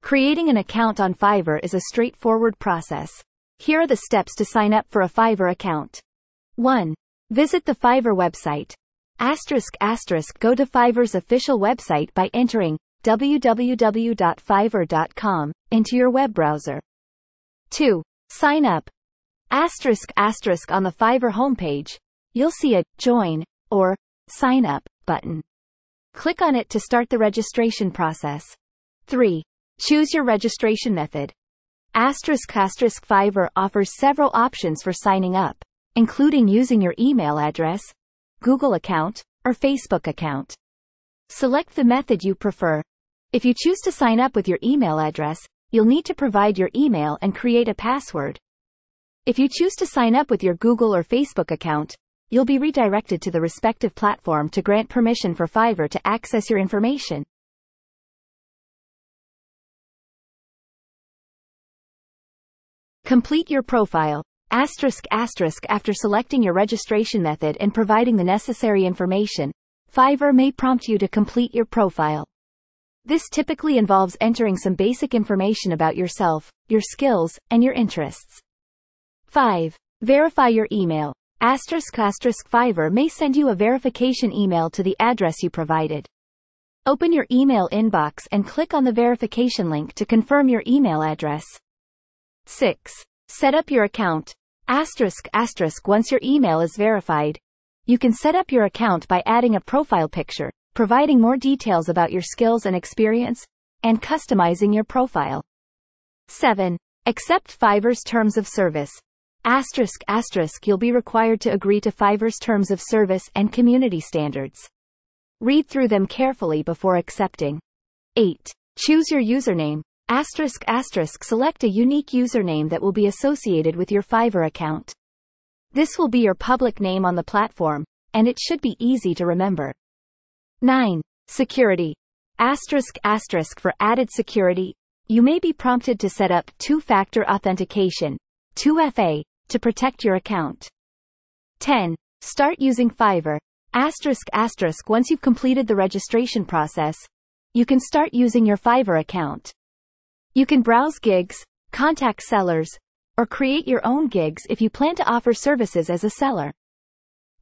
Creating an account on Fiverr is a straightforward process. Here are the steps to sign up for a Fiverr account. 1. Visit the Fiverr website. ***, go to Fiverr's official website by entering www.fiverr.com into your web browser. 2. Sign up. ***, on the Fiverr homepage, you'll see a Join or Sign Up button. Click on it to start the registration process. 3. Choose your registration method. Fiverr offers several options for signing up, including using your email address, Google account, or Facebook account. Select the method you prefer. If you choose to sign up with your email address, you'll need to provide your email and create a password. If you choose to sign up with your Google or Facebook account, you'll be redirected to the respective platform to grant permission for Fiverr to access your information. Complete your profile. ***, after selecting your registration method and providing the necessary information, Fiverr may prompt you to complete your profile. This typically involves entering some basic information about yourself, your skills, and your interests. 5. Verify your email. ***, Fiverr may send you a verification email to the address you provided. Open your email inbox and click on the verification link to confirm your email address. 6. Set up your account. ***, once your email is verified, you can set up your account by adding a profile picture, providing more details about your skills and experience, and customizing your profile. 7. Accept Fiverr's terms of service. ***, you'll be required to agree to Fiverr's terms of service and community standards. Read through them carefully before accepting. 8. Choose your username. ***, select a unique username that will be associated with your Fiverr account. This will be your public name on the platform, and it should be easy to remember. 9. Security. ***, for added security, you may be prompted to set up two-factor authentication, 2FA, to protect your account. 10. Start using Fiverr. ***, once you've completed the registration process, you can start using your Fiverr account. You can browse gigs, contact sellers, or create your own gigs if you plan to offer services as a seller.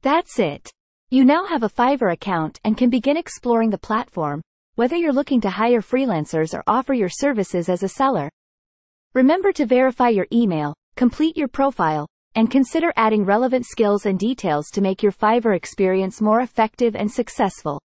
That's it. You now have a Fiverr account and can begin exploring the platform, whether you're looking to hire freelancers or offer your services as a seller. Remember to verify your email, complete your profile, and consider adding relevant skills and details to make your Fiverr experience more effective and successful.